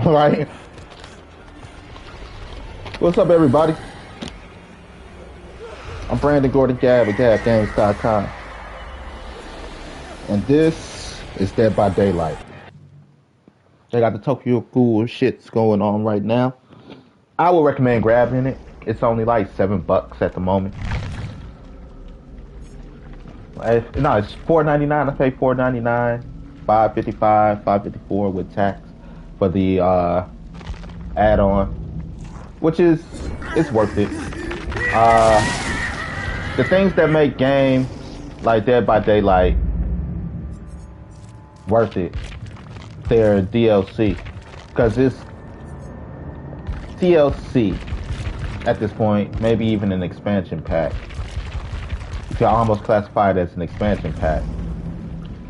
Right? What's up, everybody? I'm Brandon Gordon Gab at GabGames.com. And this is Dead by Daylight. They got the Tokyo Ghoul shits going on right now. I would recommend grabbing it. It's only like $7 at the moment. No, it's $4.99. I pay $4.99, $5.55, $5.54 with tax for the add-on, which is it's worth it. The things that make games like Dead by Daylight worth it, they're DLC, because it's DLC at this point, maybe even an expansion pack. You can almost classify it as an expansion pack.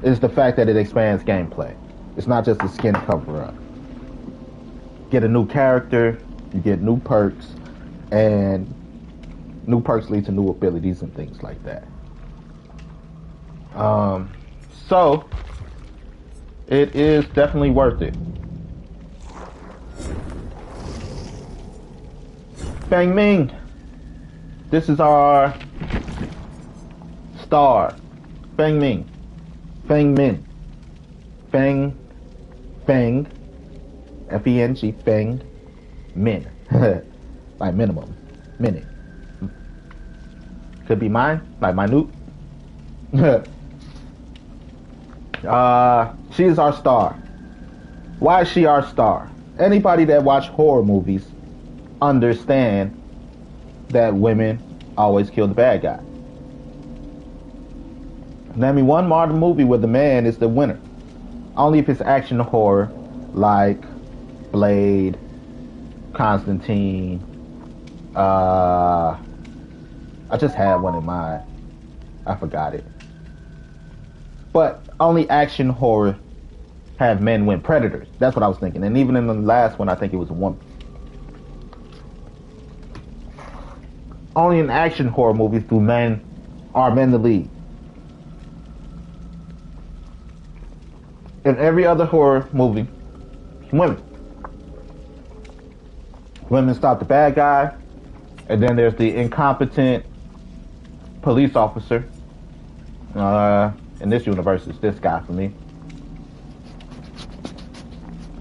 Is the fact that it expands gameplay. It's not just a skin cover up. Get a new character, you get new perks, and new perks lead to new abilities and things like that. So it is definitely worth it. Feng Ming, this is our star. Feng Ming, Feng Min, Feng, F-E-N-G, Feng Min, like minimum, minute. Could be mine, like minute. She is our star. Why is she our star? Anybody that watch horror movies understand that women always kill the bad guy. Name me one modern movie where the man is the winner. Only if it's action horror, like Blade, Constantine. I just had one in mind. I forgot it. But only action horror have men win. Predators. That's what I was thinking. And even in the last one, I think it was a woman. Only in action horror movies do men the lead. In every other horror movie, it's women. Women stop the bad guy, and then there's the incompetent police officer. In this universe, it's this guy for me.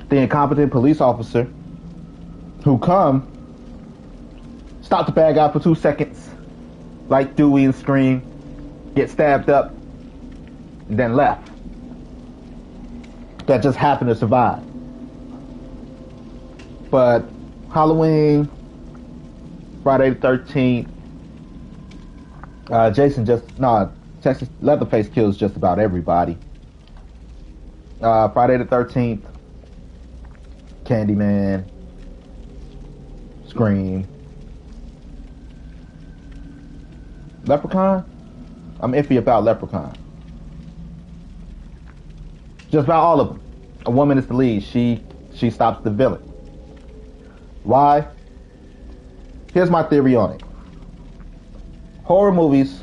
The incompetent police officer who stop the bad guy for 2 seconds, like Dewey and Scream, get stabbed up, and then left. That just happened to survive. But Halloween, Friday the 13th, Texas Leatherface kills just about everybody. Friday the 13th, Candyman, Scream, Leprechaun? I'm iffy about Leprechaun. Just about all of them. A woman is the lead. She stops the villain. Why? Here's my theory on it. Horror movies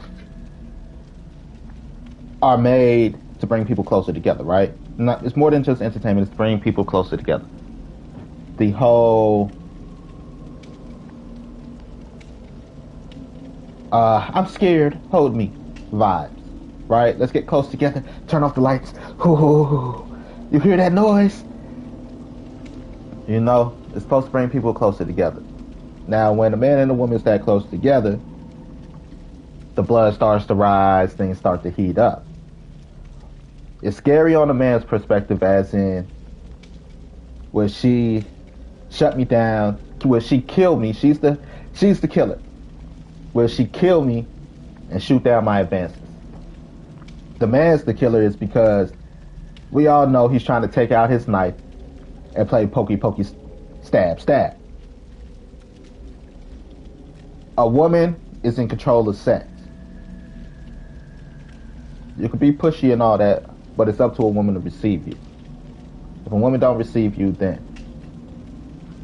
are made to bring people closer together, right? It's more than just entertainment. It's to bring people closer together. The whole I'm scared, hold me vibes, right? Let's get close together, turn off the lights. Ooh, you hear that noise? You know, it's supposed to bring people closer together. Now, when a man and a woman is that close together, the blood starts to rise, things start to heat up. It's scary on a man's perspective, as in, where she shut me down, where she killed me, she's the killer. Where she kill me and shoot down my advances. The man's the killer is because we all know he's trying to take out his knife and play pokey pokey stab stab. A woman is in control of sex. You can be pushy and all that, but it's up to a woman to receive you. If a woman don't receive you, then.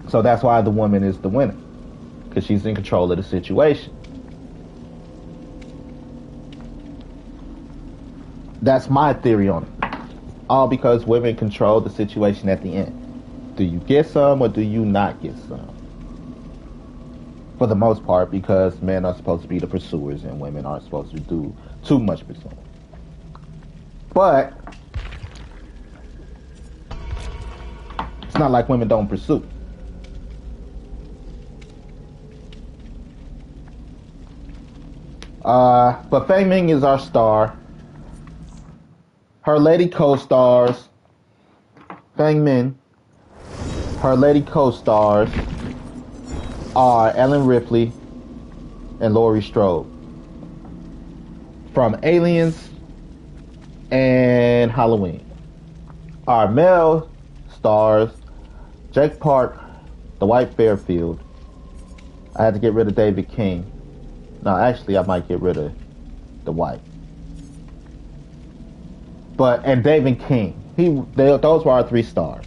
So that's why the woman is the winner, because she's in control of the situation. That's my theory on it. All because women control the situation at the end. Do you get some or do you not get some? For the most part, because men are supposed to be the pursuers and women aren't supposed to do too much pursuing. But it's not like women don't pursue. But Fei Ming is our star. Her lady co-stars, Fang Min, her lady co-stars are Ellen Ripley and Laurie Strode from Aliens and Halloween. Our male stars, Jake Park, Dwight Fairfield. I had to get rid of David King. No, actually, I might get rid of Dwight. And David King. Those were our 3 stars.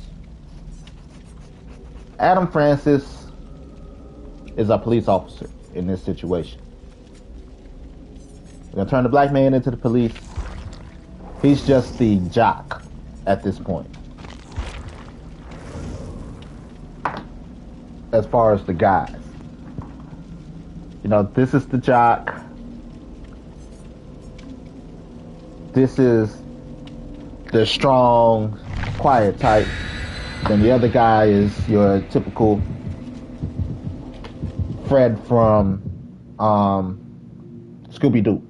Adam Francis is a police officer in this situation. We're gonna turn the black man into the police. He's just the jock at this point. As far as the guys. You know, this is the jock. This is the strong, quiet type. Then the other guy is your typical Fred from Scooby-Doo.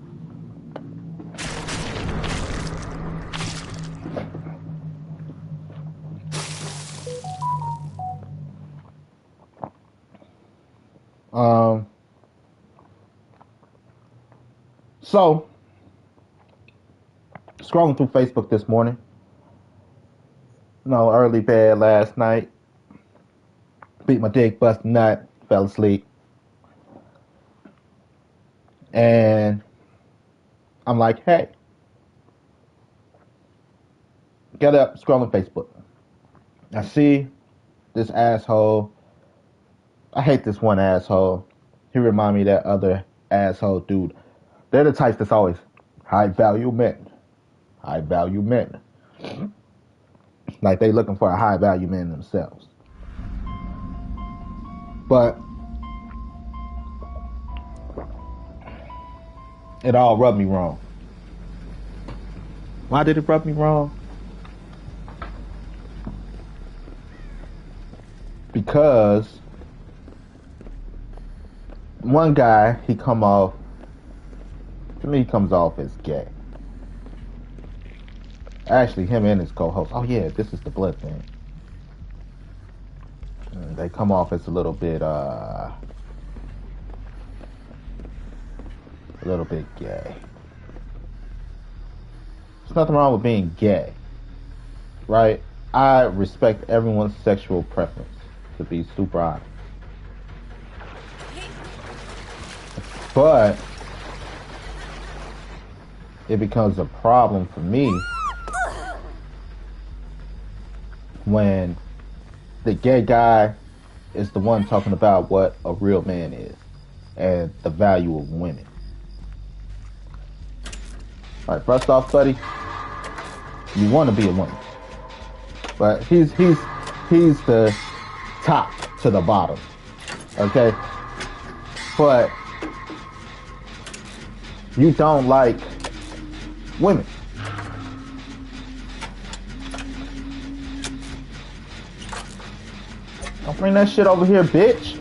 So, scrolling through Facebook this morning. No, early bed last night. Beat my dick, bust a nut, fell asleep. And I'm like, hey. Get up, scrolling Facebook. I see this asshole. I hate this one asshole. He remind me of that other asshole dude. They're the types that's always high value men. High value men. Like they looking for a high value man themselves. But it all rubbed me wrong. Why did it rub me wrong? Because one guy, he comes off as gay. Actually, him and his co-host. Oh yeah, this is the blood thing. And they come off as a little bit gay. There's nothing wrong with being gay, right? I respect everyone's sexual preference, to be super honest. But it becomes a problem for me when the gay guy is the one talking about what a real man is and the value of women. Alright, first off, buddy, you want to be a woman. But he's the top to the bottom. Okay? But you don't like women. Don't bring that shit over here, bitch.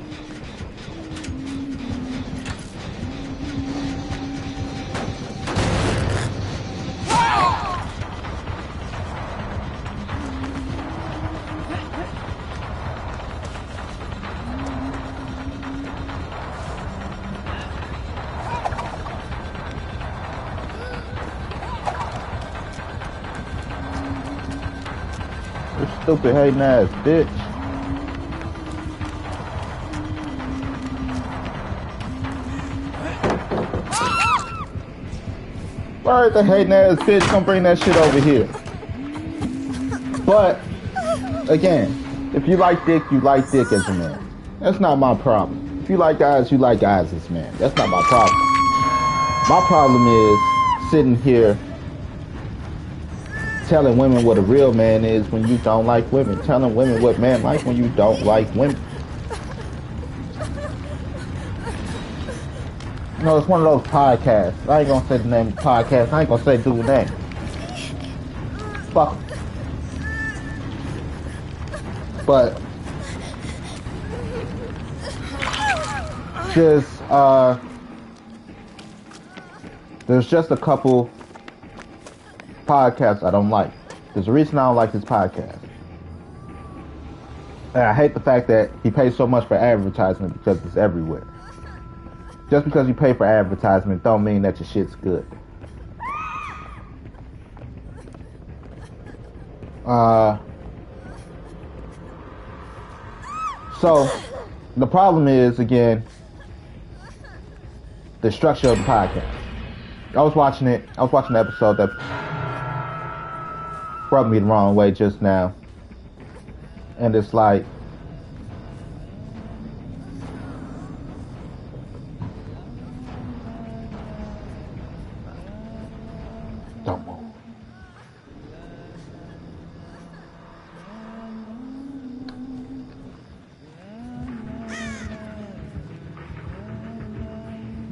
You stupid hating ass bitch. Alright, the hating ass bitch, don't bring that shit over here. But, again, if you like dick, you like dick as a man. That's not my problem. If you like guys as a man. That's not my problem. My problem is sitting here telling women what a real man is when you don't like women. Telling women what men like when you don't like women. You know, it's one of those podcasts. I ain't gonna say the name of the podcast. I ain't gonna say dude's name. Fuck 'em. But just there's just a couple podcasts I don't like. There's a reason I don't like this podcast. And I hate the fact that he pays so much for advertisement because it's everywhere. Just because you pay for advertisement don't mean that your shit's good. So the problem is, again, the structure of the podcast. I was watching the episode that rubbed me the wrong way just now. And it's like, don't move.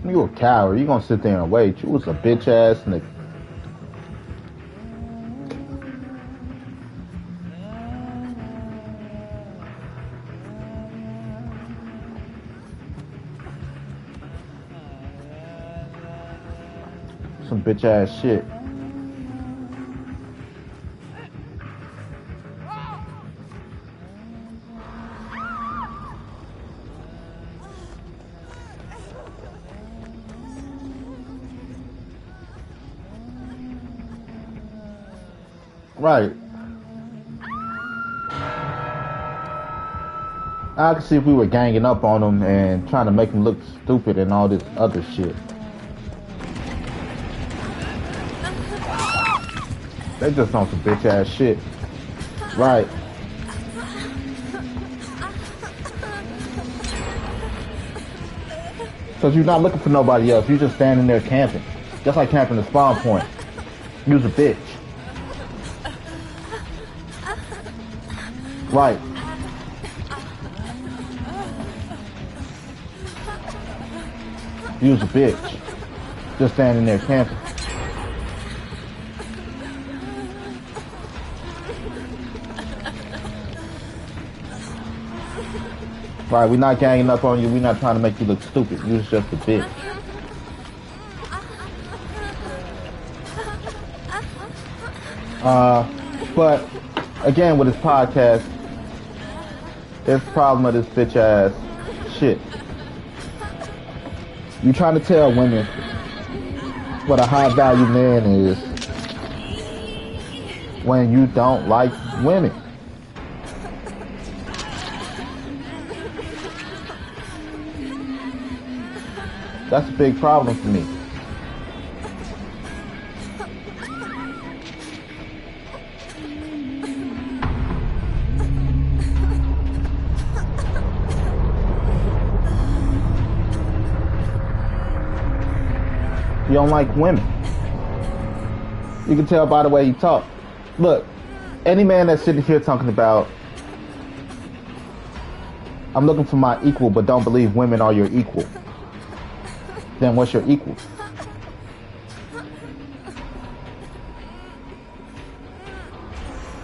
You a coward. You gonna sit there and wait. You was a bitch ass nigga. Some bitch ass shit. Right. I could see if we were ganging up on them and trying to make them look stupid and all this other shit. They just on some bitch ass shit. Right. Because you're not looking for nobody else. You're just standing there camping. Just like camping the spawn point. You's a bitch. Right. You's a bitch. Just standing there camping. Right, we're not ganging up on you. We're not trying to make you look stupid. You're just a bitch. But again, with this podcast, there's a problem with this bitch ass shit. You trying to tell women what a high value man is when you don't like women. That's a big problem for me. You don't like women. You can tell by the way you talk. Look, any man that's sitting here talking about, I'm looking for my equal but don't believe women are your equal, then what's your equal?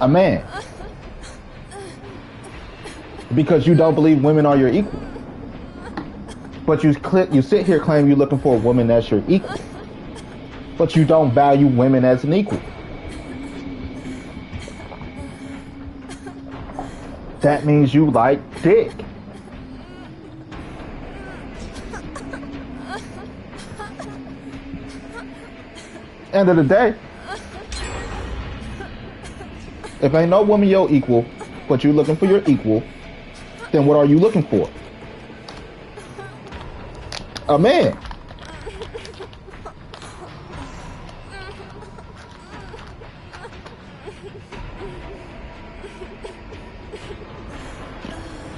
A man. Because you don't believe women are your equal. But you sit here claiming you're looking for a woman that's your equal. But you don't value women as an equal. That means you like dick. End of the day, if ain't no woman your equal, but you looking for your equal, then what are you looking for? A man.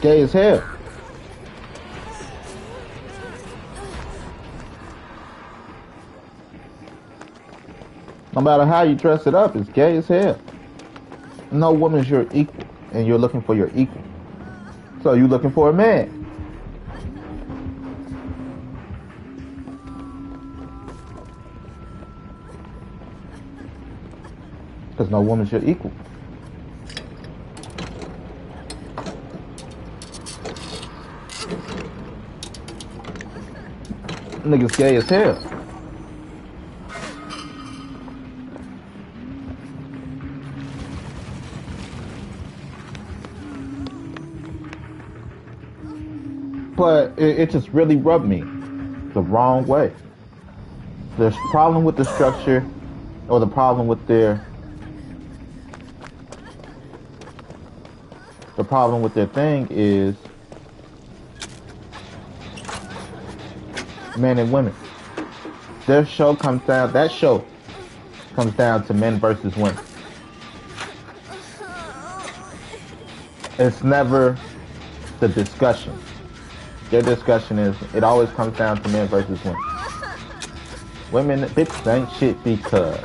Gay as hell. No matter how you dress it up, it's gay as hell. No woman's your equal, and you're looking for your equal. So you're looking for a man. Because no woman's your equal. Niggas gay as hell. But it just really rubbed me the wrong way. There's a problem with the structure, or the problem with their thing is men and women. That show comes down to men versus women. It's never the discussion. Their discussion it always comes down to men versus women. Women, bitches ain't shit because.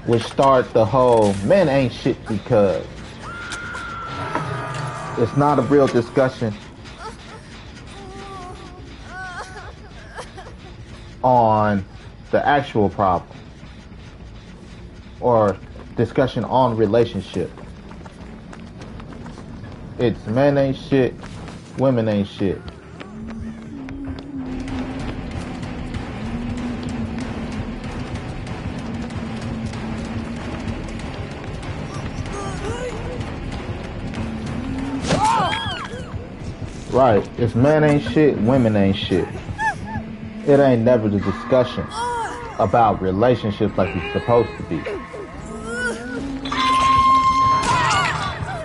Which start the whole, men ain't shit because. It's not a real discussion on the actual problem. Or discussion on relationship. It's men ain't shit, women ain't shit. Right, it's men ain't shit, women ain't shit. It ain't never the discussion about relationships like it's supposed to be.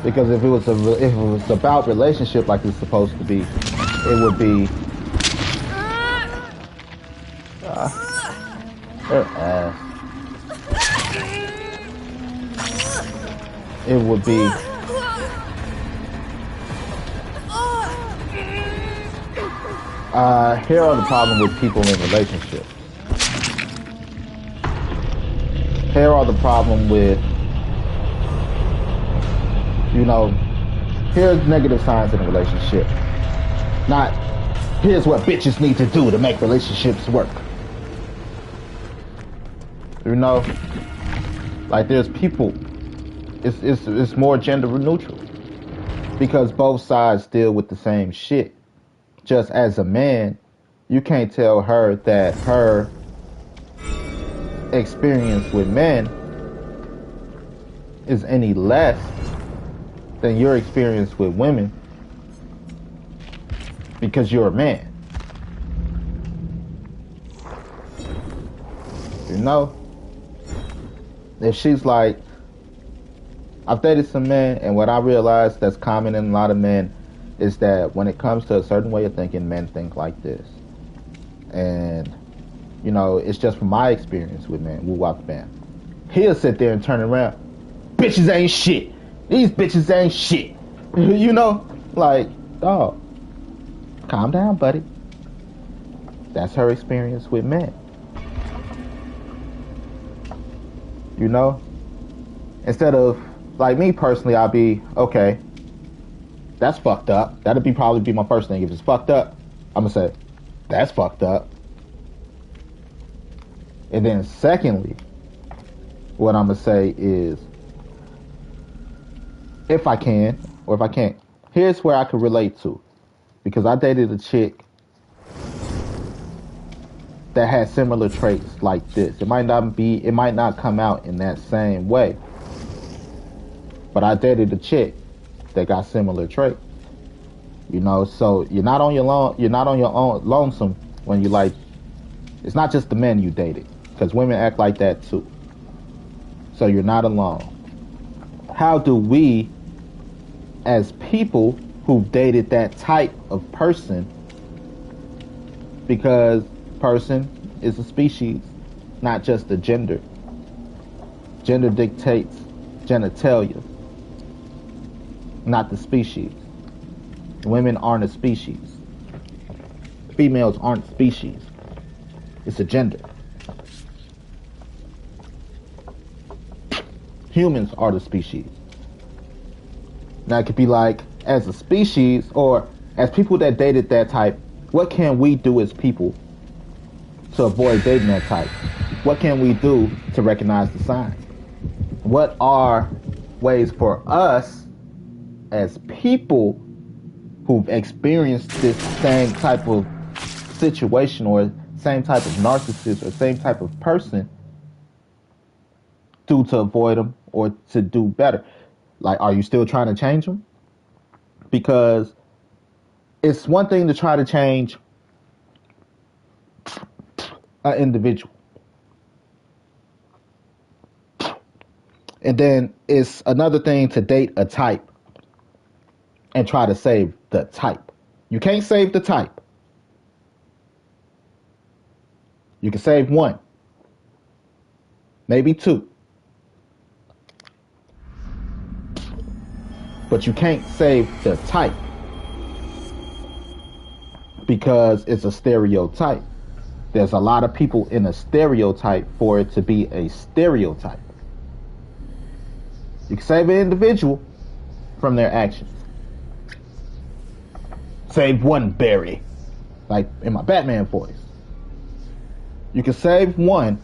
Because if it was about relationship like it's supposed to be, it would be her ass. It would be here are the problem with people in relationships. Here are the problem with, here's negative signs in a relationship. Not, here's what bitches need to do to make relationships work. Like there's people, it's more gender neutral. Because both sides deal with the same shit. Just as a man, you can't tell her that her experience with men is any less than your experience with women because you're a man. If she's like, I've dated some men, and what I realized that's common in a lot of men is that when it comes to a certain way of thinking, men think like this. And, it's just from my experience with men, woo-wop bam. He'll sit there and turn around, bitches ain't shit. These bitches ain't shit. Like, dog, calm down, buddy. That's her experience with men. Instead of, like me personally, I'll be, okay, that's fucked up. That'd probably be my first thing. If it's fucked up, I'm gonna say, that's fucked up. And then secondly, what I'm gonna say is, if I can, or if I can't, here's where I could relate to. Because I dated a chick that had similar traits like this. It might not come out in that same way. But I dated a chick that got similar traits. So you're not on your own lonesome when you like, it's not just the men you dated, because women act like that too. So you're not alone. How do we, as people who've dated that type of person, because person is a species, not just a gender. Gender dictates genitalia, not the species. Women aren't a species. Females aren't species. It's a gender. Humans are the species. Now it could be like, as a species, or as people that dated that type, what can we do as people to avoid dating that type? What can we do to recognize the signs? What are ways for us as people who've experienced this same type of situation or same type of narcissist or same type of person do to avoid them or to do better? Like, are you still trying to change them? Because it's one thing to try to change an individual. And then it's another thing to date a type and try to save the type. You can't save the type. You can save one, maybe two. But you can't save the type because it's a stereotype. There's a lot of people in a stereotype for it to be a stereotype. You can save an individual from their actions. Save one Barry, like in my Batman voice. You can save one,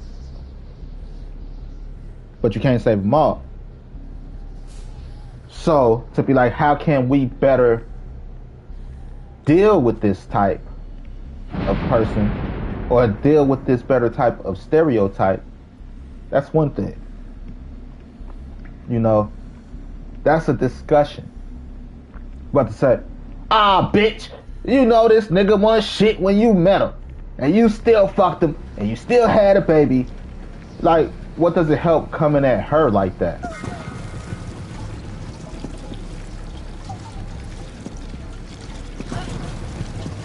but you can't save them all. So, to be like, how can we better deal with this type of person or deal with this better type of stereotype? That's one thing. You know, that's a discussion. But to say, bitch, you know this nigga was shit when you met him, and you still fucked him, and you still had a baby. Like, what does it help coming at her like that?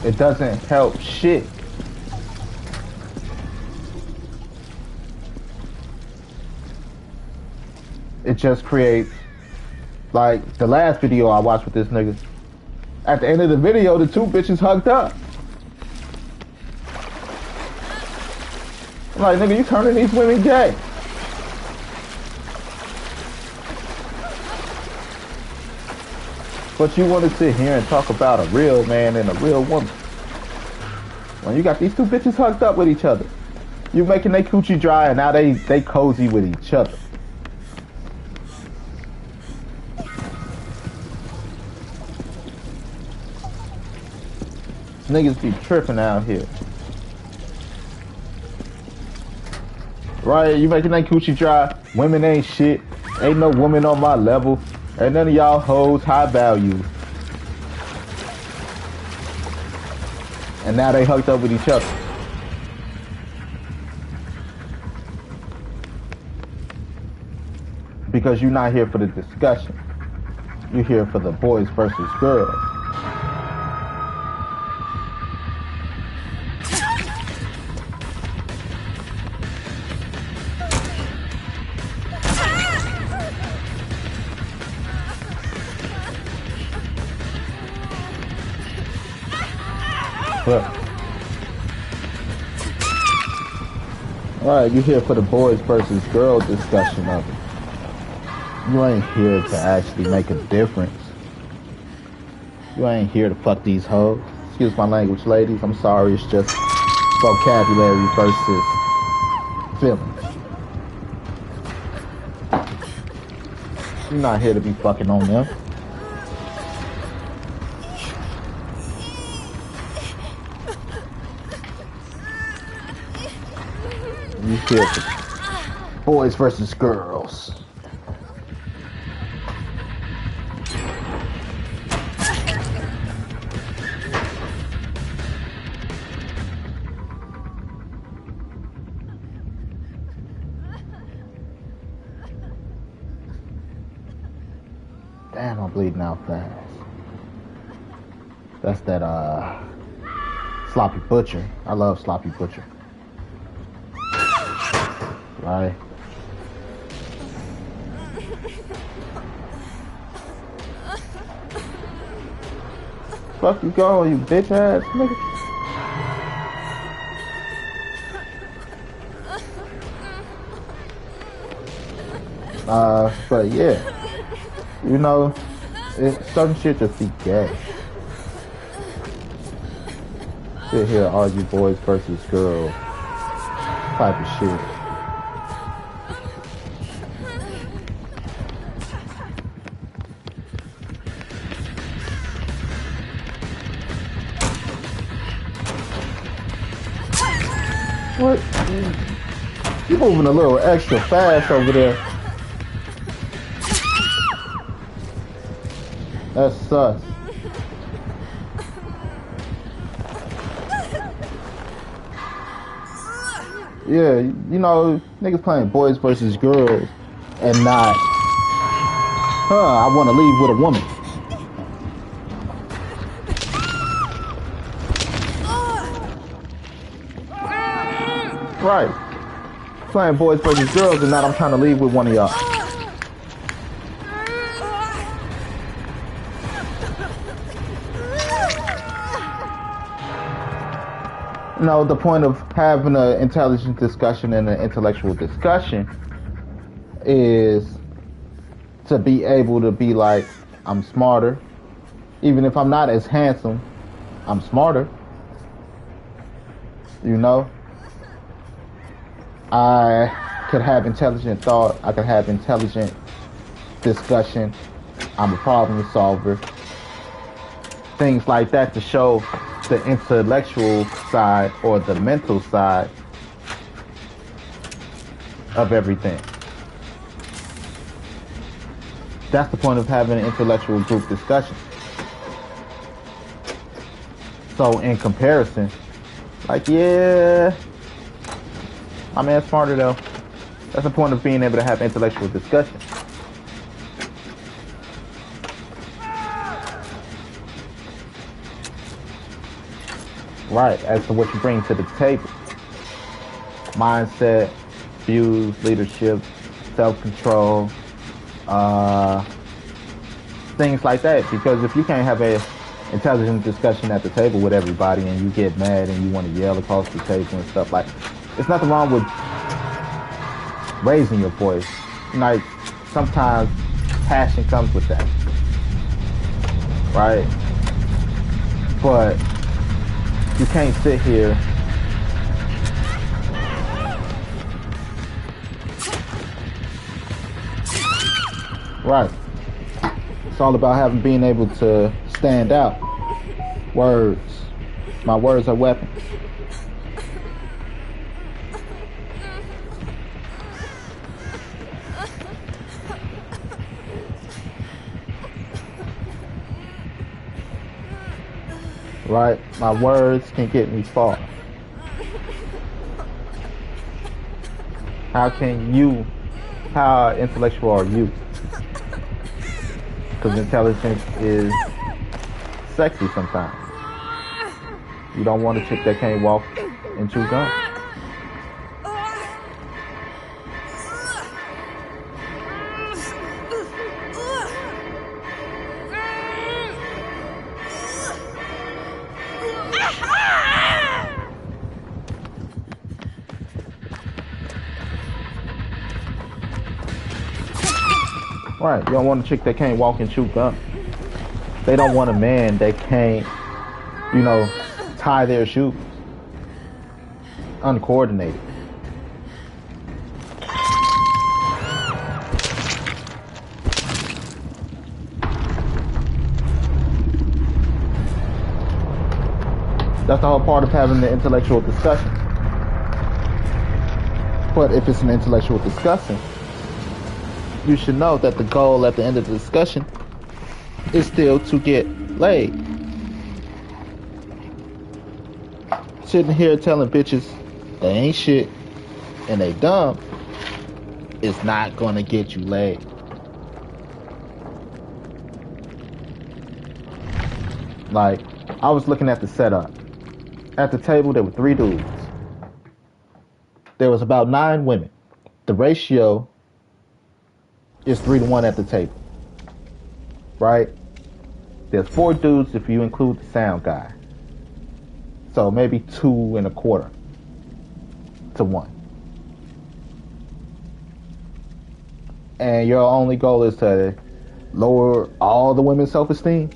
It doesn't help shit. It just creates, like the last video I watched with this nigga. At the end of the video, the two bitches hugged up. I'm like, nigga, you turning these women gay. But you want to sit here and talk about a real man and a real woman when you got these two bitches hugged up with each other. You making they coochie dry and now they cozy with each other. Niggas be tripping out here. Right? You making that coochie dry. Women ain't shit. Ain't no woman on my level. Ain't none of y'all hoes high value. And now they hooked up with each other. Because you're not here for the discussion. You're here for the boys versus girls. Alright, you're here for the boys versus girls discussion of it. You ain't here to actually make a difference. You ain't here to fuck these hoes. Excuse my language, ladies. I'm sorry, it's just vocabulary versus feelings. You're not here to be fucking on them. You here for boys versus girls. Damn, I'm bleeding out fast. That's that Sloppy Butcher. I love Sloppy Butcher. Right. Fuck you going, you bitch ass nigga. But yeah, you know, certain shit just be gay. Sit here, argue boys versus girls type of shit. What? You moving a little extra fast over there. That's sus. Yeah, you know, niggas playing boys versus girls and not, I want to leave with a woman. Right. Playing boys versus girls and not I'm trying to leave with one of y'all. You know, the point of having an intelligent discussion and an intellectual discussion is to be able to be like, I'm smarter. Even if I'm not as handsome, I'm smarter. You know? I could have intelligent thought. I could have intelligent discussion. I'm a problem solver. Things like that to show the intellectual side or the mental side of everything. That's the point of having an intellectual group discussion. So in comparison, like, yeah, my man's smarter though. That's the point of being able to have intellectual discussion. Right, as to what you bring to the table. Mindset, views, leadership, self-control, things like that. Because if you can't have a intelligent discussion at the table with everybody and you get mad and you want to yell across the table and stuff like that, there's nothing wrong with raising your voice. Like, sometimes passion comes with that. Right? But you can't sit here right. It's all about being able to stand out. Words. My words are weapons. Right? My words can get me far. How intellectual are you? Because intelligence is sexy sometimes. You don't want a chick that can't walk and chew gum. Right, you don't want a chick that can't walk and chew gum. They don't want a man that can't, you know, tie their shoes. Uncoordinated. That's the whole part of having the intellectual discussion. But if it's an intellectual discussion, you should know that the goal at the end of the discussion is still to get laid. Sitting here telling bitches they ain't shit and they dumb is not gonna get you laid. Like, I was looking at the setup. At the table, there were 3 dudes. There was about 9 women. The ratio is 3-to-1 at the table. Right? There's 4 dudes if you include the sound guy. So maybe 2.25 to 1. and your only goal is to lower all the women's self-esteem?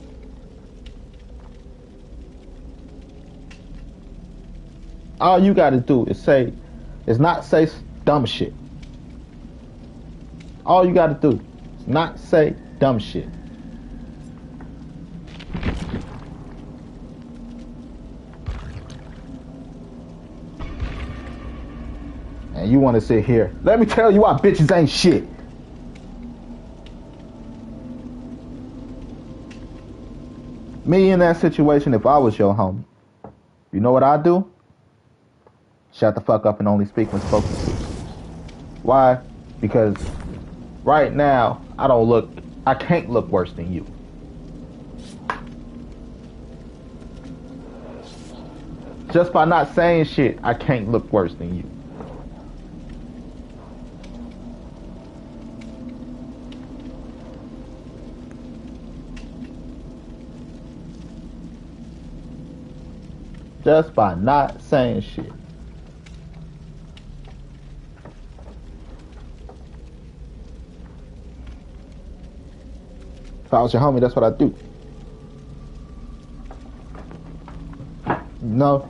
All you got to do is not say dumb shit. All you got to do is not say dumb shit. And you want to sit here. Let me tell you why bitches ain't shit. Me in that situation, if I was your homie, you know what I'd do? Shut the fuck up and only speak when spoken to. Why? Because right now, I can't look worse than you. Just by not saying shit, I can't look worse than you. Just by not saying shit. If I was your homie, that's what I'd do. No,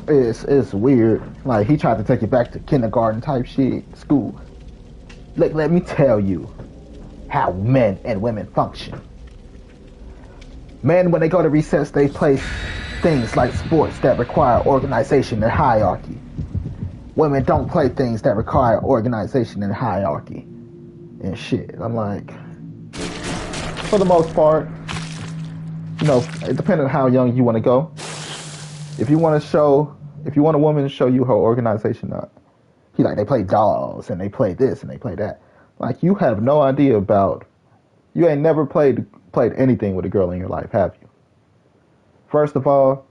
it's weird. Like, he tried to take it back to kindergarten type shit, school. Like, let me tell you how men and women function. Men, when they go to recess, they play things like sports that require organization and hierarchy. Women don't play things that require organization and hierarchy and shit. I'm like, for the most part, you know, it depends on how young you want to go. If you want a woman to show you her organization, they play dolls and they play this and they play that. Like, you have no idea about, you ain't never played anything with a girl in your life, have you? First of all,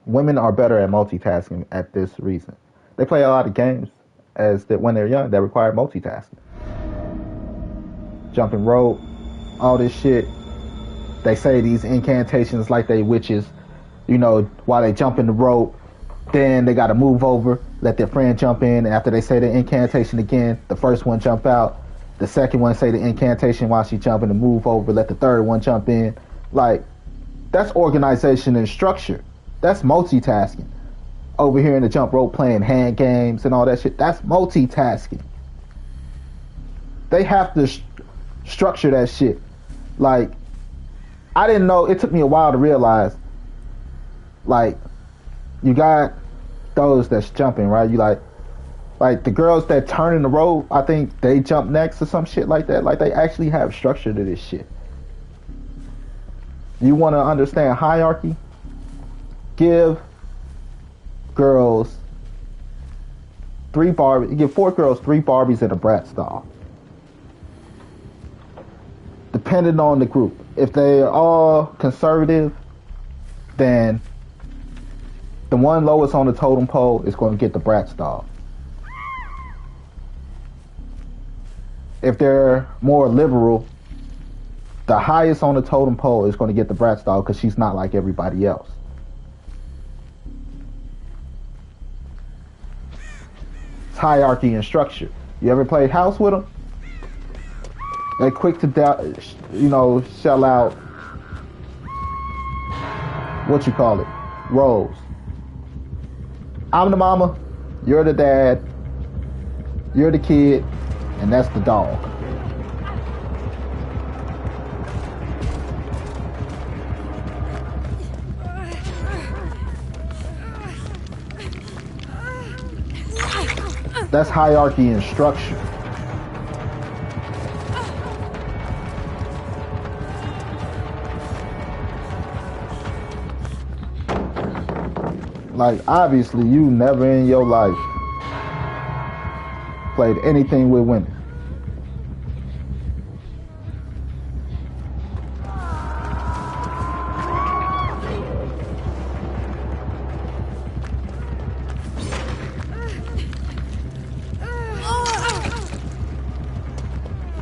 women are better at multitasking at this reason. They play a lot of games when they're young that require multitasking. Jumping rope, all this shit. They say these incantations like they witches, you know, while they jump in the rope, then they got to move over, let their friend jump in. After they say the incantation again, the first one jump out. The second one say the incantation while she jumping and move over, let the third one jump in. Like, that's organization and structure. That's multitasking. Over here in the jump rope playing hand games and all that shit, that's multitasking. They have to structure that shit. Like, I didn't know, it took me a while to realize, like, you got those that's jumping, right? You like the girls that turn in the rope, I think they jump next or some shit like that. Like, they actually have structure to this shit. You want to understand hierarchy? Give girls give 4 girls 3 Barbies and a Bratz doll. Depending on the group. If they're all conservative, then the one lowest on the totem pole is going to get the Bratz doll. If they're more liberal, the highest on the totem pole is going to get the Bratz doll because she's not like everybody else. It's hierarchy and structure. You ever played house with them? They're quick to, shell out, what you call it, roles. I'm the mama, you're the dad, you're the kid, and that's the dog. That's hierarchy and structure. Like, obviously, you never in your life played anything with women.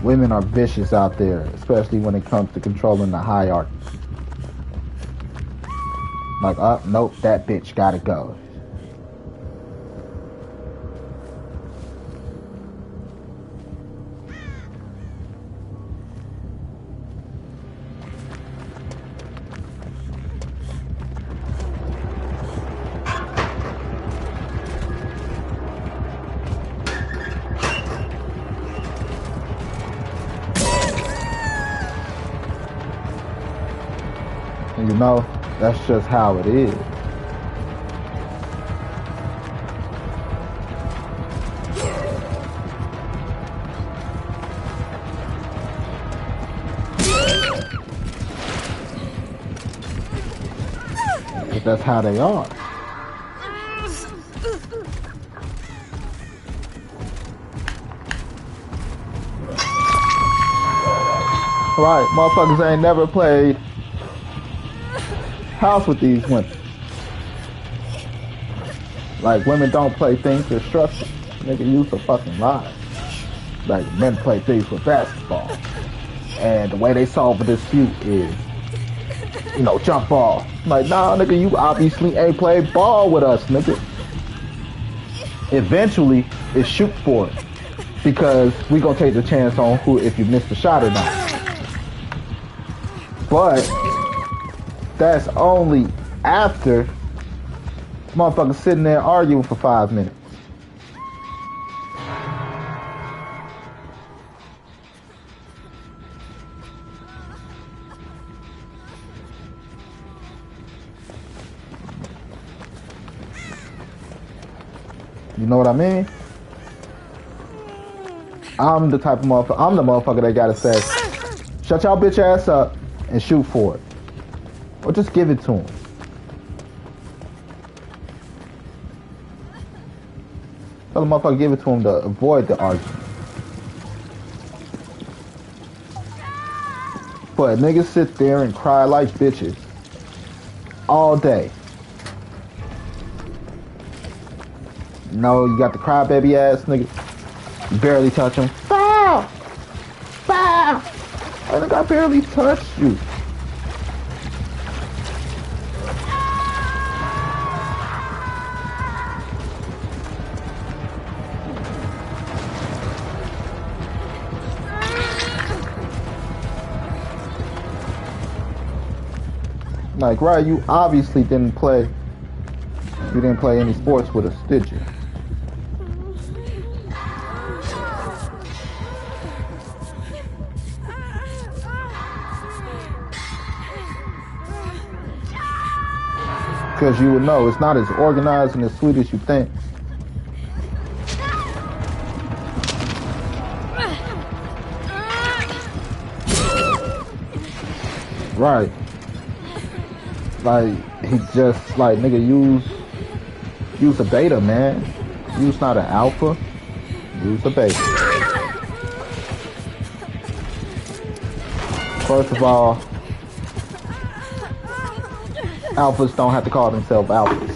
Women are vicious out there, especially when it comes to controlling the hierarchy. Like, nope, that bitch gotta go. You know, that's just how it is. But that's how they are. Right, motherfuckers ain't never played house with these women. Like, women don't play things with structure. Nigga, use a fucking lie. Like, men play things with basketball. And the way they solve a dispute is, you know, jump ball. Like, nah, nigga, you obviously ain't played ball with us, nigga. Eventually, it's shoot for it. Because we gonna take the chance on who, if you miss the shot or not. But that's only after motherfuckers sitting there arguing for 5 minutes. You know what I mean? I'm the type of motherfucker, I'm the motherfucker that gotta say, shut y'all bitch ass up and shoot for it. Or just give it to him. Tell the motherfucker give it to him to avoid the argument. But niggas sit there and cry like bitches all day. You know, you got the crybaby ass nigga. You barely touch him. Foul! Foul! I think I barely touched you. Like, right, you obviously didn't play. You didn't play any sports with us, did you? Because you would know it's not as organized and as sweet as you think. Right. Like, he just, like, nigga, use a beta, man. Use not an alpha. Use a beta. First of all, alphas don't have to call themselves alphas.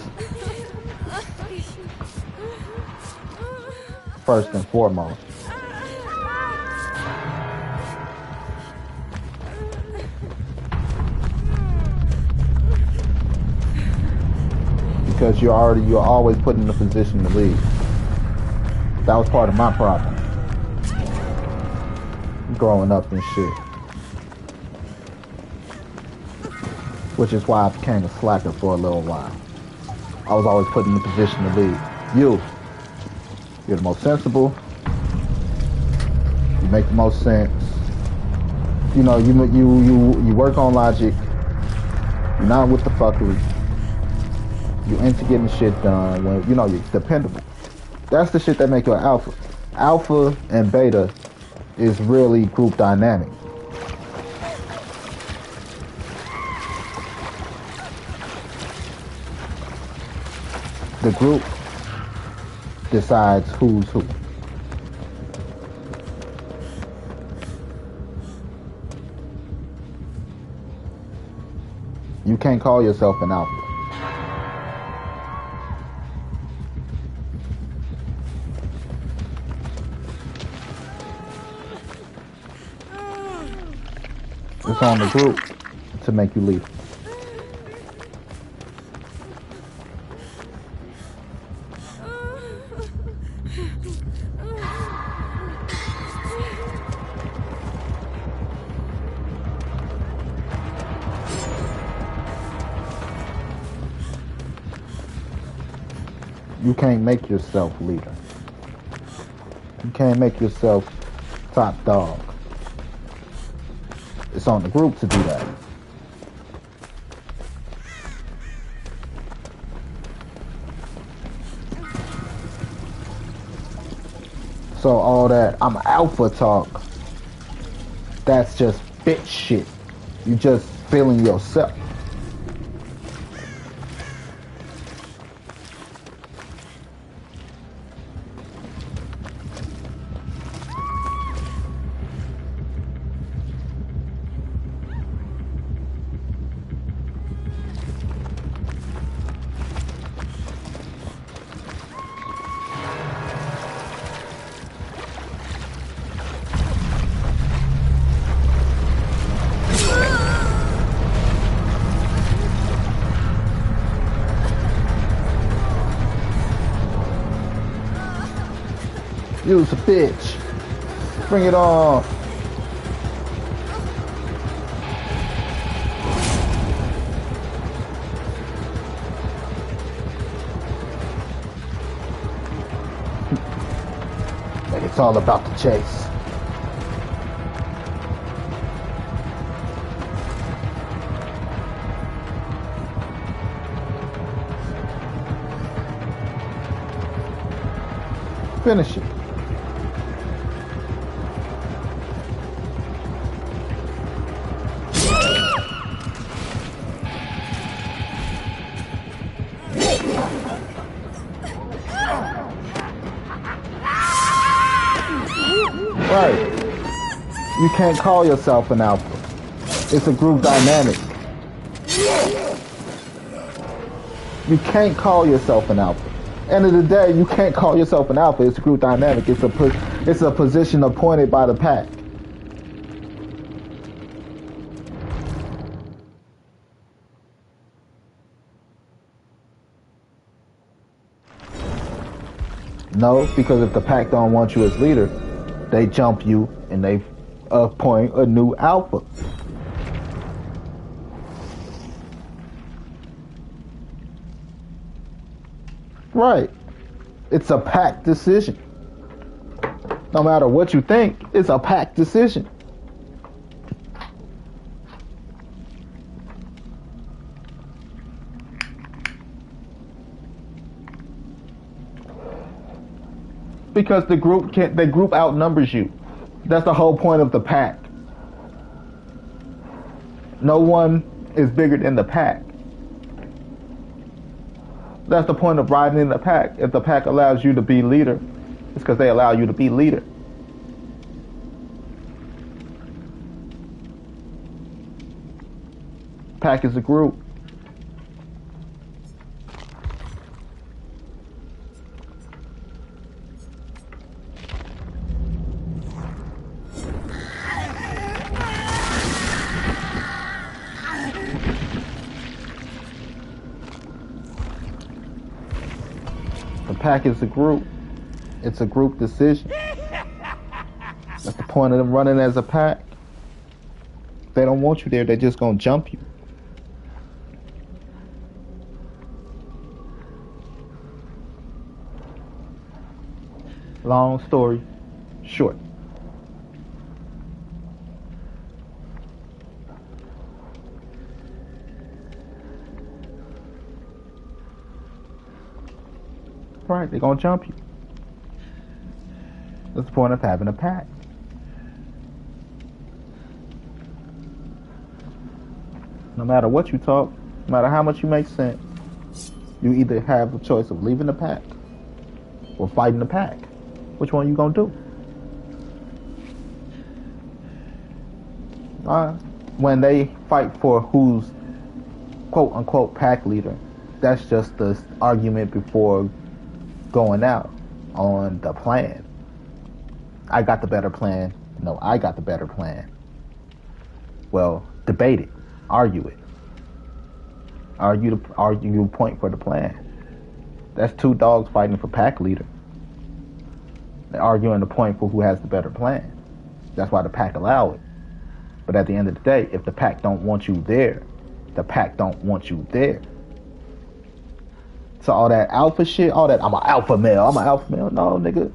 First and foremost. Because you're always put in the position to lead. That was part of my problem. Growing up and shit. Which is why I became a slacker for a little while. I was always put in the position to lead. You're the most sensible. You make the most sense. You know, you work on logic. You're not with the fuckery. You're into getting shit done. When you know you're dependable. That's the shit that make you an alpha. Alpha and beta is really group dynamic. The group decides who's who. You can't call yourself an alpha. It's on the group to make you leave. You can't make yourself leader. You can't make yourself top dog. It's on the group to do that. So all that I'm alpha talk, that's just bitch shit. You just feeling yourself. You's a bitch. Bring it on. Like it's all about the chase. Finish it. Right. You can't call yourself an alpha. It's a group dynamic. You can't call yourself an alpha. End of the day, you can't call yourself an alpha. It's a group dynamic. It's a position appointed by the pack. No, because if the pack don't want you as leader, they jump you and they appoint a new alpha. Right. It's a pack decision. No matter what you think, it's a pack decision. Because the group outnumbers you. That's the whole point of the pack. No one is bigger than the pack. That's the point of riding in the pack. If the pack allows you to be leader, it's because they allow you to be leader. Pack is a group. The pack is a group. It's a group decision. That's the point of them running as a pack. If they don't want you there, they're just gonna jump you. Long story short. Right, they're gonna jump you. That's the point of having a pack. No matter what you talk, no matter how much you make sense, you either have the choice of leaving the pack or fighting the pack. Which one you gonna do? When they fight for who's quote unquote pack leader, that's just the argument before going out on the plan. I got the better plan. No, I got the better plan. Well, debate it. Argue it. Argue point for the plan. That's two dogs fighting for pack leader. They're arguing the point for who has the better plan. That's why the pack allow it. But at the end of the day, if the pack don't want you there, the pack don't want you there. So all that alpha shit, all that, I'm an alpha male. No, nigga.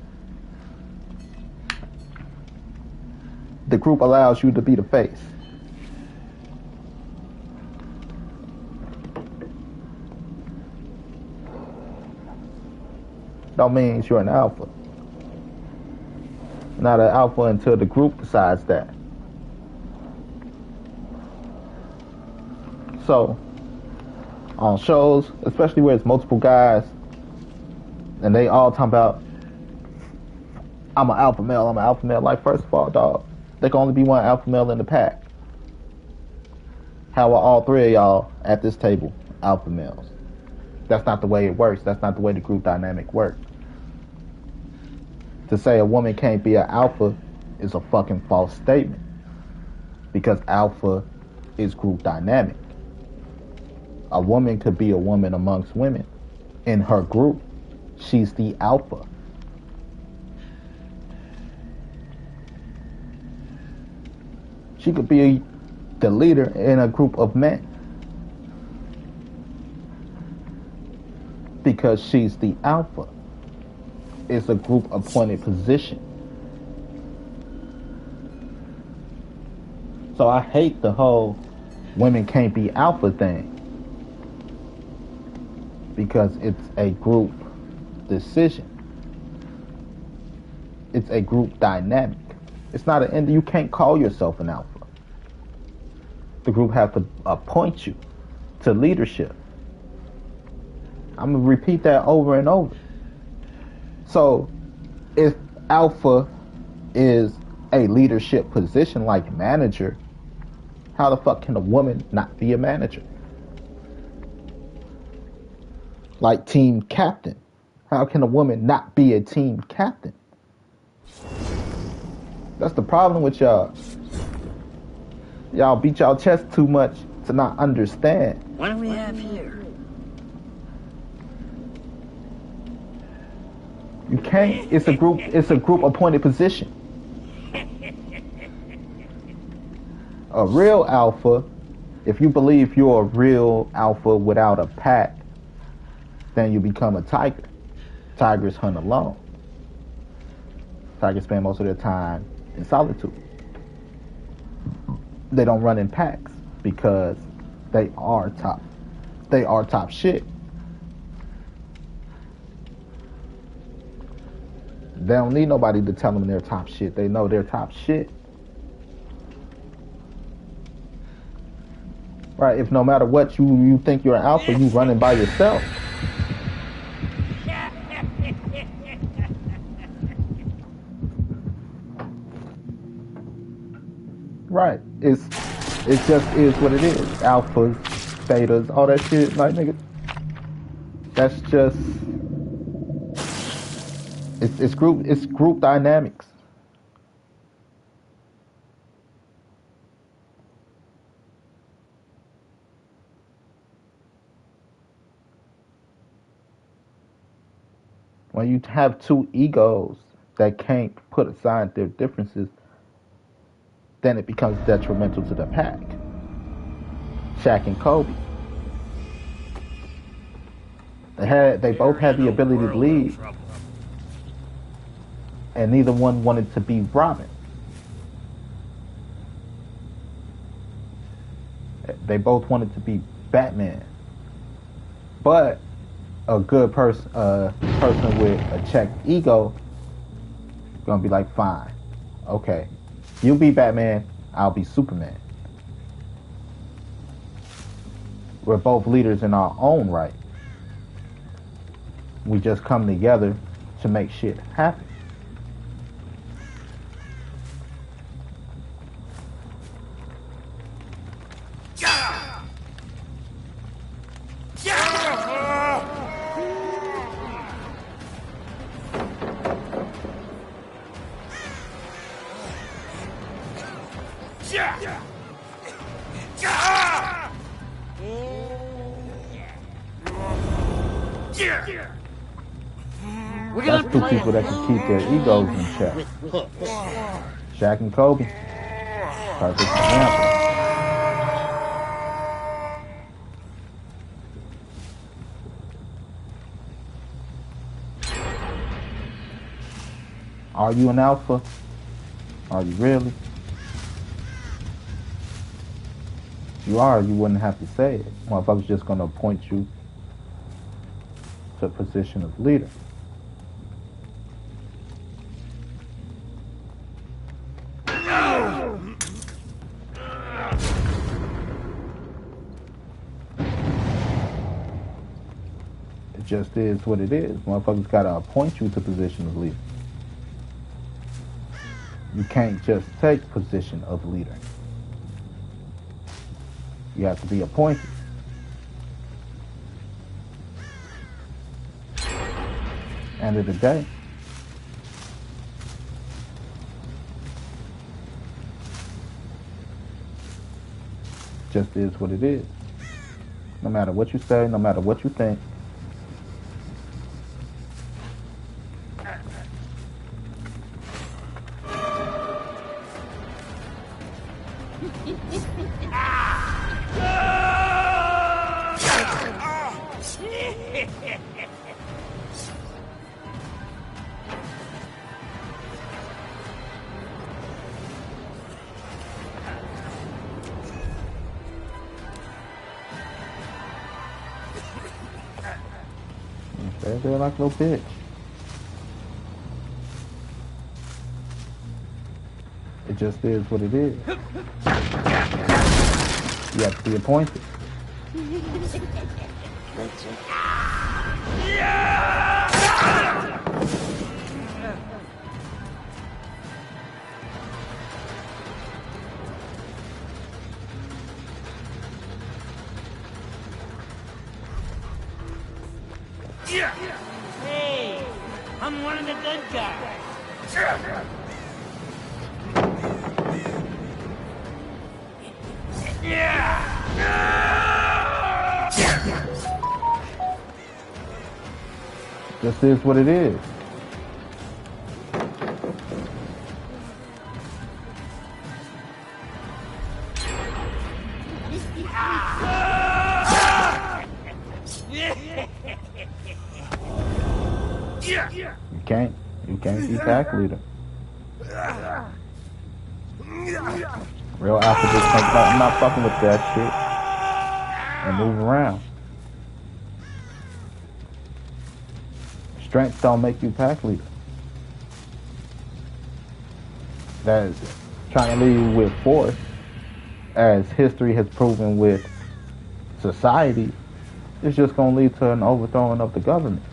The group allows you to be the face. Don't mean you're an alpha. not an alpha until the group decides that. So, on shows, especially where it's multiple guys, and they all talking about, I'm an alpha male, I'm an alpha male. Like, first of all, dog, there can only be one alpha male in the pack. How are all three of y'all at this table alpha males? That's not the way it works. That's not the way the group dynamic works. To say a woman can't be an alpha is a fucking false statement. Because alpha is group dynamic. A woman could be a woman amongst women. In her group, she's the alpha. She could be the leader in a group of men. Because she's the alpha. It's a group appointed position. So I hate the whole women can't be alpha thing. Because it's a group decision. It's a group dynamic. It's not an end. You can't call yourself an alpha. The group have to appoint you to leadership. I'm going to repeat that over and over. So, if alpha is a leadership position like manager, how the fuck can a woman not be a manager? Like team captain. How can a woman not be a team captain? That's the problem with y'all. Y'all beat y'all chest too much to not understand. What do we have here? You can't. It's a group appointed position. A real alpha, if you believe you're a real alpha without a pack, then you become a tiger. Tigers hunt alone. Tigers spend most of their time in solitude. They don't run in packs because they are top. They are top shit. They don't need nobody to tell them they're top shit. They know they're top shit. Right? If no matter what you think you're an alpha, you running by yourself. Right. It just is what it is. Alphas, betas, all that shit. Like, nigga, that's just it's group dynamics. When you have two egos that can't put aside their differences, then it becomes detrimental to the pack. Shaq and Kobe. They both had the ability to lead, and neither one wanted to be Robin. They both wanted to be Batman. But a good person with a checked ego gonna be like, fine, okay, you be Batman, I'll be Superman. We're both leaders in our own right. We just come together to make shit happen. That's two people that can keep their egos in check. Shaq and Kobe. Perfect example. Are you an alpha? Are you really? You are, you wouldn't have to say it. Motherfuckers just gonna appoint you to a position of leader. It just is what it is. Motherfuckers gotta appoint you to position of leader. You can't just take position of leader. You have to be appointed. End of the day, just is what it is. No matter what you say, no matter what you think. Stay there like a little bitch. It just is what it is. You have to be appointed. Hey, I'm one of the good guys. This is what it is. You can't be pack leader. Real alpha just think about, I'm not fucking with that shit. And move around. Strength don't make you pack leader. That's trying to lead with force, as history has proven with society, is just going to lead to an overthrowing of the government.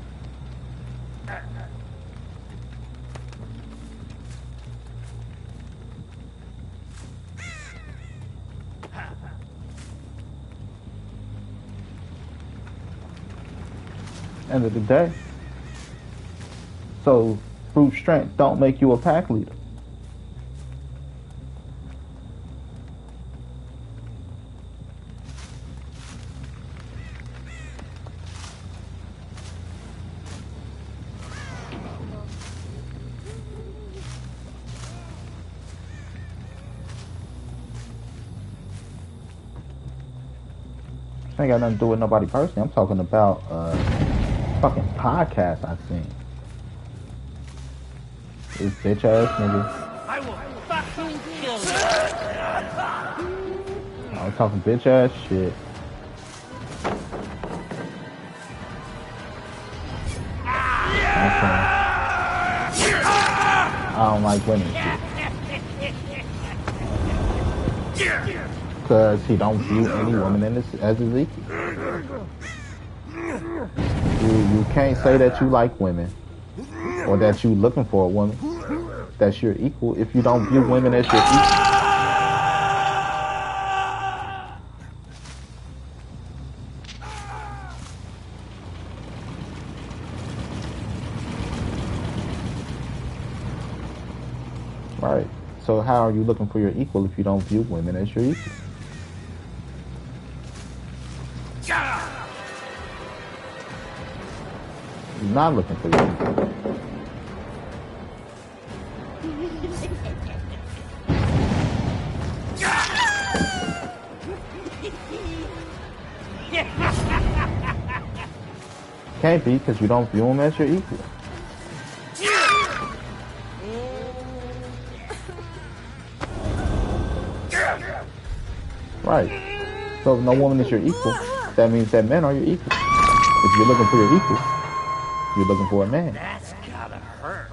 End of the day. So brute strength don't make you a pack leader. This ain't got nothing to do with nobody personally. I'm talking about fucking podcast I've seen. This bitch ass nigga. I will fucking kill you. I was talking bitch ass shit. I don't like women shit. Because he don't view any woman in this as his equal. You can't say that you like women or that you looking for a woman that's your equal if you don't view women as your equal. Right. So how are you looking for your equal if you don't view women as your equal? You're not looking for your equal. Can't be, because you don't view them as your equal. Right. So if no woman is your equal, that means that men are your equal. If you're looking for your equal, you're looking for a man. That's gotta hurt.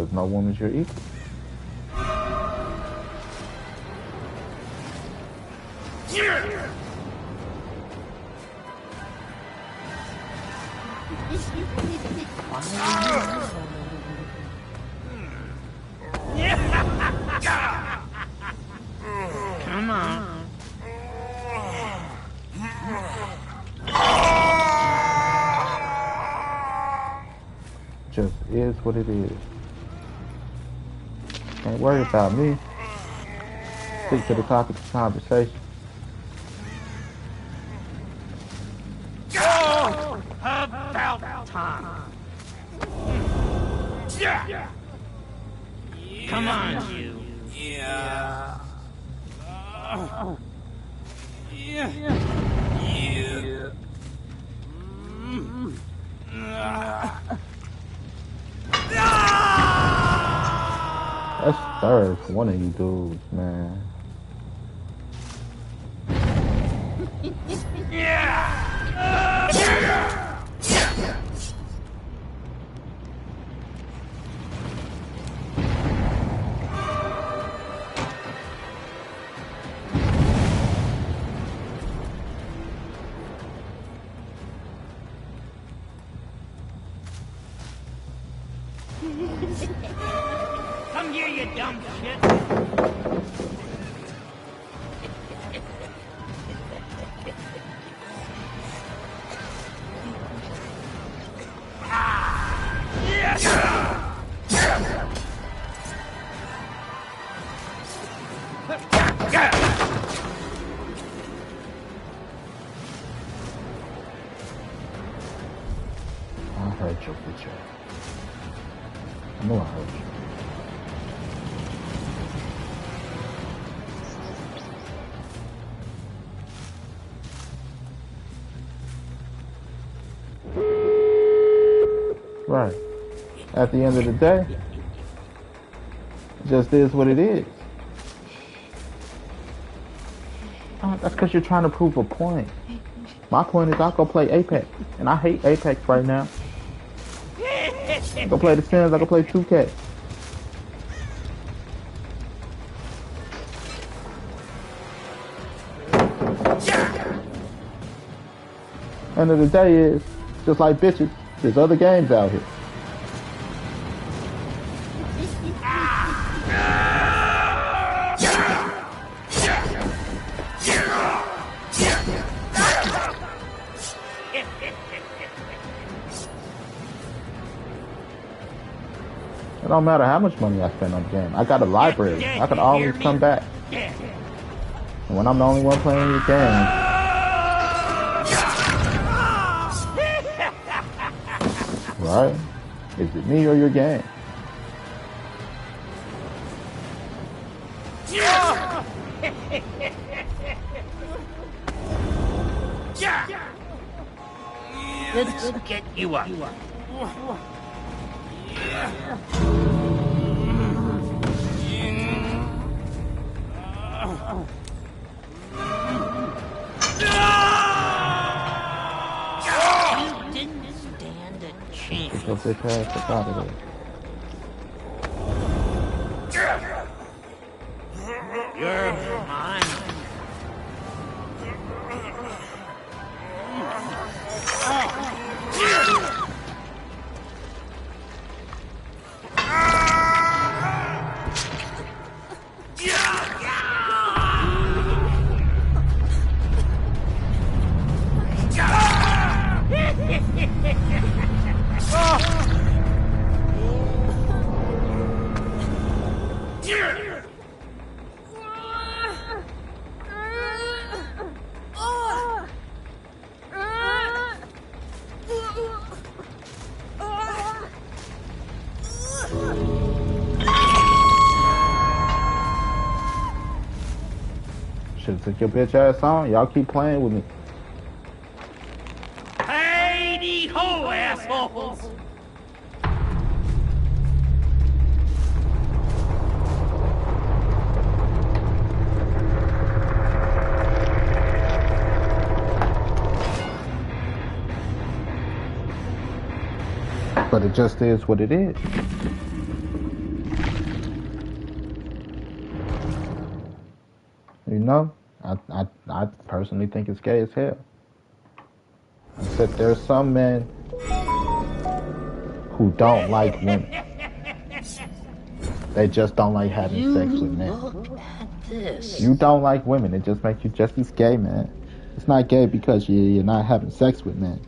Because no woman's your equal. Come on. Just is what it is. Can't worry about me. Stick to the topic of conversation. Oh, about time. Come on, you. Yeah. That's third for one of you dudes, man. Come here, you dumb shit. I heard your picture. I know I heard you. Right. At the end of the day, it just is what it is. That's because you're trying to prove a point. My point is I'll go play Apex. And I hate Apex right now. I go play The Sims, I go play 2K. End of the day is, just like bitches, there's other games out here. It don't matter how much money I spend on the game. I got a library. I can always come back. And when I'm the only one playing your game, right? Is it me or your game? Let's get you up. You didn't stand a chance. Go bitch ass up out of there. You're mine. Should've took your bitch ass on. Y'all keep playing with me. Heidi ho, assholes! But it just is what it is. know, I personally think it's gay as hell. I said there's some men who don't like women. They just don't like having sex with men. Look at this. You don't like women. It just makes you just as gay, man. It's not gay because you're not having sex with men.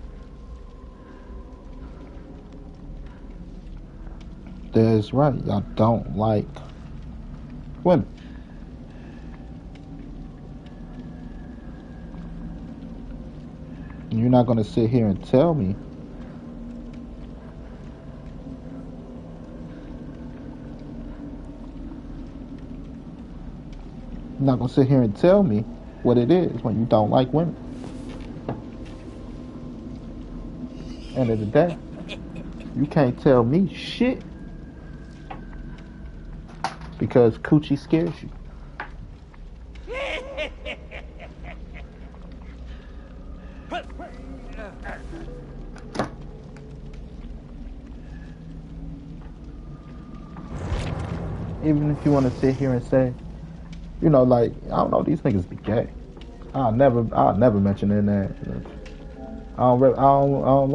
That's right. Y'all don't like women. You're not going to sit here and tell me you're not going to sit here and tell me what it is when you don't like women. End of the day, you can't tell me shit because coochie scares you. Even if you want to sit here and say, you know, like, I don't know, these niggas be gay. I'll never mention it in there. I don't like